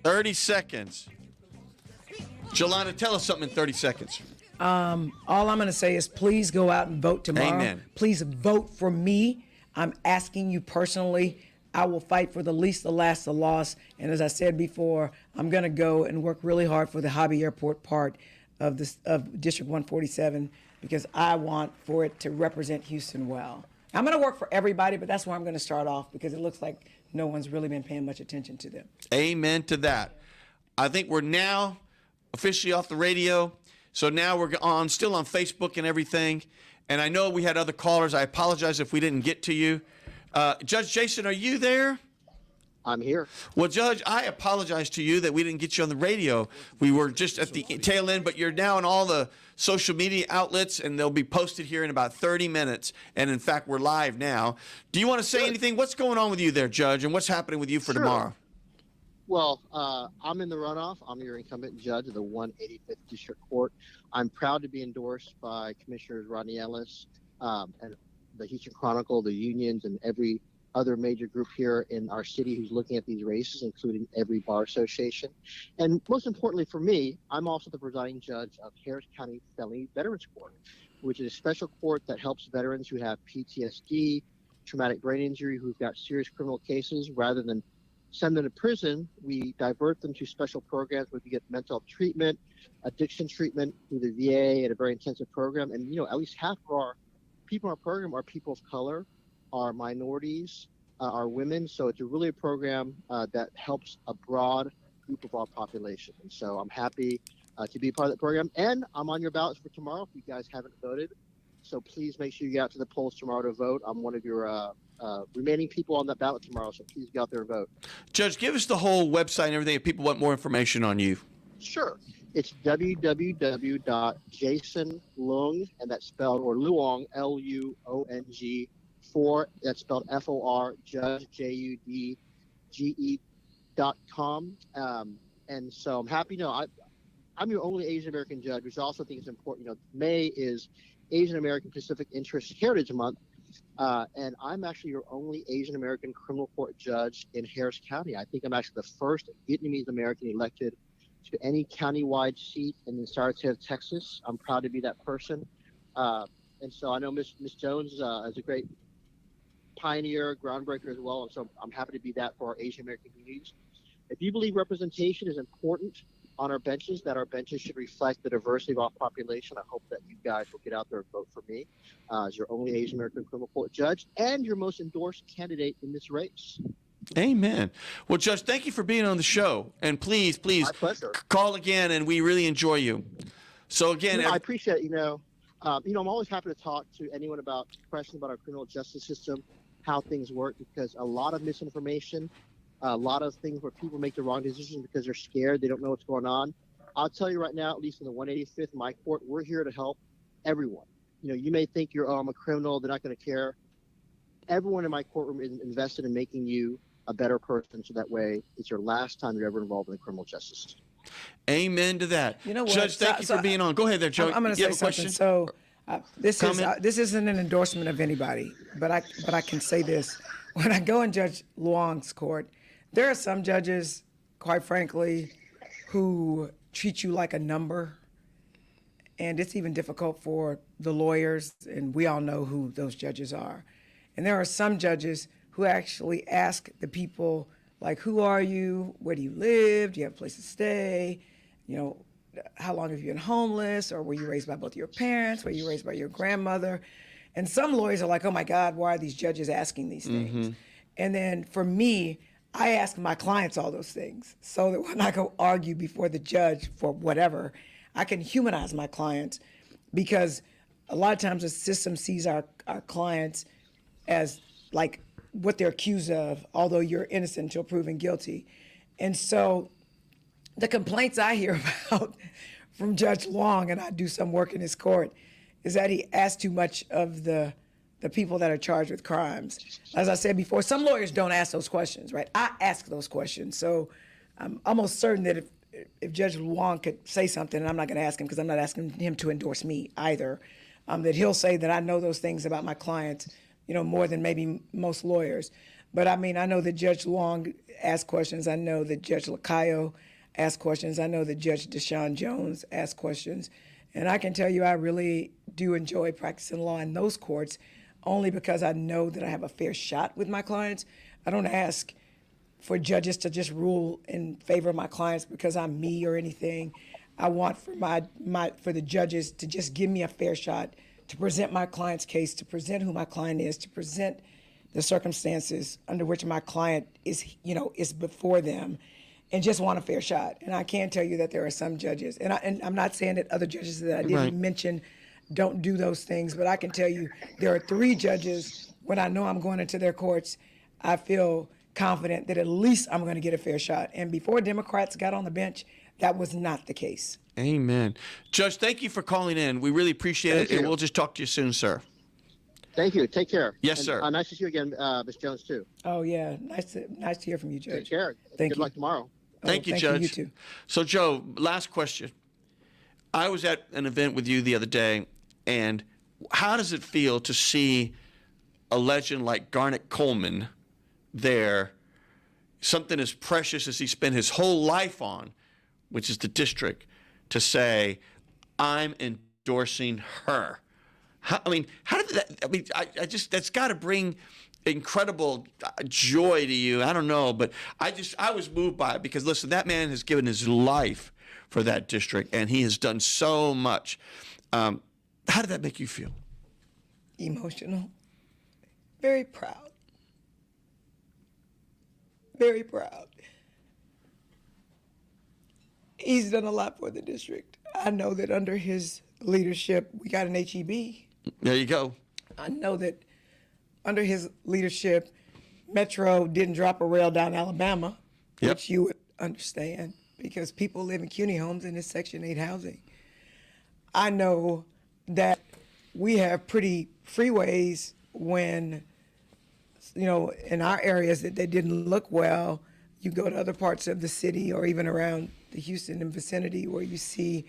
"30 seconds. Jolanda, tell us something in 30 seconds. All I'm going to say is please go out and vote tomorrow. Amen. Please vote for me. I'm asking you personally. I will fight for the least, the last, the lost. And as I said before, I'm going to go and work really hard for the Hobby Airport part of District 147 because I want for it to represent Houston well. I'm going to work for everybody, but that's where I'm going to start off because it looks like no one's really been paying much attention to them. Amen to that. I think we're now officially off the radio. So now we're still on Facebook and everything. And I know we had other callers. I apologize if we didn't get to you. Judge Jason, are you there? I'm here. Well, Judge, I apologize to you that we didn't get you on the radio. We were just at the tail end, but you're now on all the social media outlets, and they'll be posted here in about 30 minutes. And, in fact, we're live now. Do you want to say anything? What's going on with you there, Judge, and what's happening with you for tomorrow? Well, I'm in the runoff. I'm your incumbent judge of the 185th District Court. I'm proud to be endorsed by Commissioners Rodney Ellis and the Houston Chronicle, the unions, and every other major group here in our city who's looking at these races, including every bar association. And most importantly for me, I'm also the presiding judge of Harris County Felony Veterans Court, which is a special court that helps veterans who have PTSD, traumatic brain injury, who've got serious criminal cases. Rather than send them to prison, we divert them to special programs where they get mental health treatment, addiction treatment through the VA and a very intensive program. And, at least half of our people in our program are people of color, are minorities, are women. So it's really a program that helps a broad group of our population. And so I'm happy to be a part of that program. And I'm on your ballots for tomorrow if you guys haven't voted. So please make sure you get out to the polls tomorrow to vote. I'm one of your remaining people on that ballot tomorrow. So please get out there and vote. Judge, give us the whole website and everything if people want more information on you. Sure. It's www.jasonlung, and that's spelled, or Luong, Luong, that's spelled FOR, Judge, JUDGE.com. And so I'm happy. I'm your only Asian American judge, which I also think is important. May is Asian American Pacific Interest Heritage Month. And I'm actually your only Asian American criminal court judge in Harris County. I think I'm actually the first Vietnamese American elected to any countywide seat in the entire state of Texas. I'm proud to be that person. And so I know Miss Jones is a great pioneer, groundbreaker as well. And so I'm happy to be that for our Asian American communities. If you believe representation is important on our benches, that our benches should reflect the diversity of our population, I hope that you guys will get out there and vote for me as your only Asian American criminal court judge and your most endorsed candidate in this race. Amen. Well, Judge, thank you for being on the show. And please, My pleasure. call again, and we really enjoy you. So again, I appreciate I'm always happy to talk to anyone about questions about our criminal justice system, how things work, because a lot of misinformation, a lot of things where people make the wrong decisions because they're scared, they don't know what's going on. I'll tell you right now, at least in the 185th, my court, we're here to help everyone. You may think I'm a criminal, they're not going to care. Everyone in my courtroom is invested in making you a better person, so that way it's your last time you're ever involved in the criminal justice system. Amen to that. You know what? Judge, thank you for being on. Go ahead there, Joe. I'm going to say something. So this isn't an endorsement of anybody, but I can say this. When I go in Judge Luong's court, there are some judges, quite frankly, who treat you like a number. And it's even difficult for the lawyers, and we all know who those judges are. And there are some judges who actually ask the people, like, who are you? Where do you live? Do you have a place to stay? How long have you been homeless? Or were you raised by both your parents? Were you raised by your grandmother? And some lawyers are like, oh my God, why are these judges asking these things? Mm-hmm. And then for me, I ask my clients all those things so that when I go argue before the judge for whatever, I can humanize my clients, because a lot of times the system sees our clients as like what they're accused of, although you're innocent until proven guilty. And so the complaints I hear about from Judge Long, and I do some work in his court, is that he asks too much of the people that are charged with crimes. As I said before, some lawyers don't ask those questions, right? I ask those questions. So I'm almost certain that if Judge Long could say something, and I'm not going to ask him because I'm not asking him to endorse me either, that he'll say that I know those things about my clients, more than maybe most lawyers. But I know that Judge Long asked questions. I know that Judge Lacayo asked questions. I know that Judge Deshaun Jones asked questions. And I can tell you, I really do enjoy practicing law in those courts only because I know that I have a fair shot with my clients. I don't ask for judges to just rule in favor of my clients because I'm me or anything. I want for for the judges to just give me a fair shot to present my client's case, to present who my client is, to present the circumstances under which my client is, is before them, and just want a fair shot. And I can tell you that there are some judges, and I'm not saying that other judges that I didn't mention don't do those things, but I can tell you there are 3 judges when I know I'm going into their courts, I feel confident that at least I'm going to get a fair shot. And before Democrats got on the bench, that was not the case. Amen. Judge, thank you for calling in. We really appreciate it, and we'll just talk to you soon, sir. Thank you. Take care. Yes, and, sir. Nice to see you again, Ms. Jones, too. Oh, yeah. Nice to hear from you, Judge. Take care. Thank Good you. luck tomorrow. Thank you, thank Judge. You too. So, Joe, last question. I was at an event with you the other day, and how does it feel to see a legend like Garnet Coleman there, something as precious as he spent his whole life on, which is the district, to say, I'm endorsing her? How did that, that's got to bring incredible joy to you. I don't know, but I was moved by it because, listen, that man has given his life for that district, and he has done so much. How did that make you feel? Emotional. Very proud. Very proud. He's done a lot for the district. I know that under his leadership, we got an HEB. There you go. I know that under his leadership, Metro didn't drop a rail down Alabama, which you would understand because people live in CUNY homes and it's Section 8 housing. I know that we have pretty freeways when, in our areas that they didn't look well. You go to other parts of the city or even around the Houston and vicinity where you see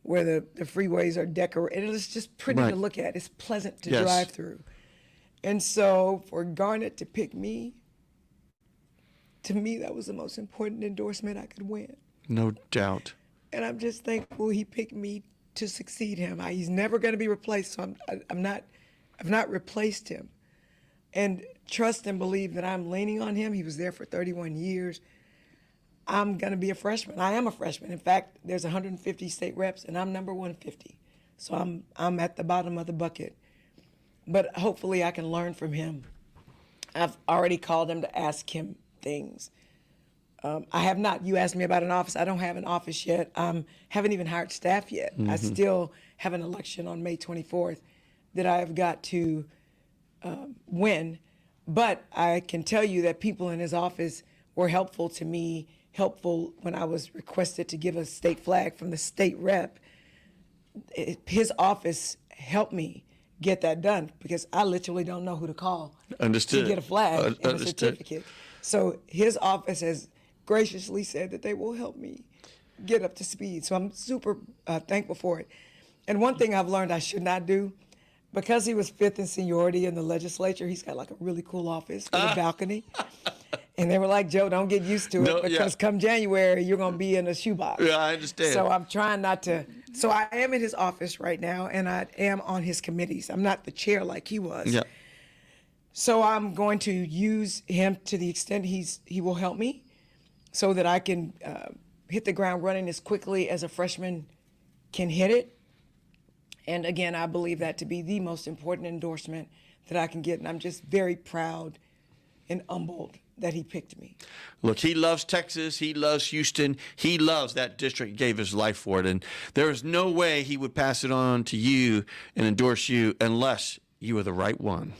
where the freeways are decorated. It's just pretty to look at. It's pleasant to drive through. And so for Garnet to pick me, to me, that was the most important endorsement I could win. No doubt. And I'm just thankful he picked me to succeed him. He's never going to be replaced, so I've not replaced him. And trust and believe that I'm leaning on him. He was there for 31 years. I'm going to be a freshman. I am a freshman. In fact, there's 150 state reps, and I'm number 150. So I'm at the bottom of the bucket. But hopefully I can learn from him. I've already called him to ask him things. I have not. You asked me about an office. I don't have an office yet. Haven't even hired staff yet. I still have an election on May 24th that I have got to win. But I can tell you that people in his office were helpful to me, helpful when I was requested to give a state flag from the state rep. His office helped me get that done because I literally don't know who to call Understood. to get a flag and a Understood. certificate. So his office has graciously said that they will help me get up to speed. So I'm super thankful for it. And one thing I've learned I should not do, because he was 5th in seniority in the legislature, he's got like a really cool office with a balcony. And they were like, Joe, don't get used to it because come January, you're going to be in a shoebox. Yeah, I understand. So I'm trying not to. So I am in his office right now, and I am on his committees. I'm not the chair like he was. Yeah. So I'm going to use him to the extent he will help me so that I can hit the ground running as quickly as a freshman can hit it. And again, I believe that to be the most important endorsement that I can get. And I'm just very proud and humbled that he picked me. Look, he loves Texas. He loves Houston. He loves that district. He gave his life for it. And there is no way he would pass it on to you and endorse you unless you were the right one.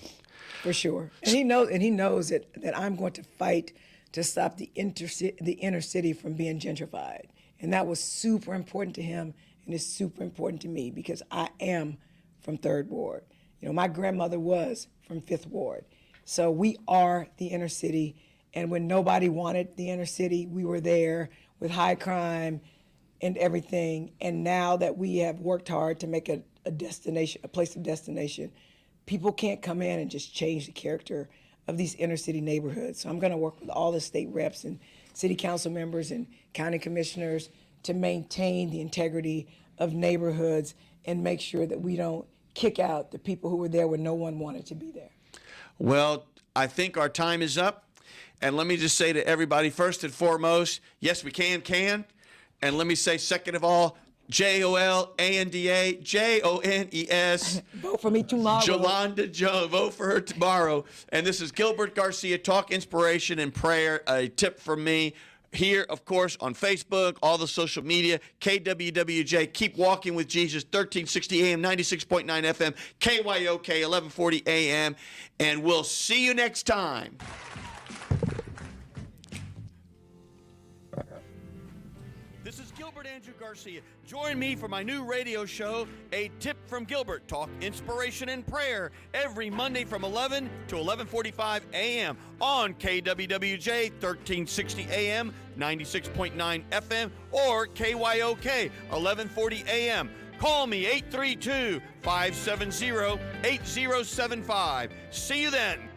For sure. And he knows that I'm going to fight to stop the inner city from being gentrified. And that was super important to him and is super important to me because I am from 3rd Ward. My grandmother was from 5th Ward. So we are the inner city. And when nobody wanted the inner city, we were there with high crime and everything. And now that we have worked hard to make a destination, a place of destination, people can't come in and just change the character of these inner city neighborhoods. So I'm going to work with all the state reps and city council members and county commissioners to maintain the integrity of neighborhoods and make sure that we don't kick out the people who were there when no one wanted to be there. Well, I think our time is up. And let me just say to everybody, first and foremost, yes, we can. And let me say, second of all, Jolanda, Jones. Vote for me tomorrow. Jolanda Jones. Vote for her tomorrow. And this is Gilbert Garcia, Talk Inspiration and Prayer, a tip from me. Here, of course, on Facebook, all the social media, KWWJ, Keep Walking with Jesus, 1360 AM, 96.9 FM, KYOK, 1140 AM. And we'll see you next time. This is Gilbert Andrew Garcia. Join me for my new radio show, A Tip from Gilbert, Talk Inspiration and Prayer, every Monday from 11 to 11:45 a.m. on KWWJ 1360 AM, 96.9 FM, or KYOK 1140 a.m. Call me 832-570-8075. See you then.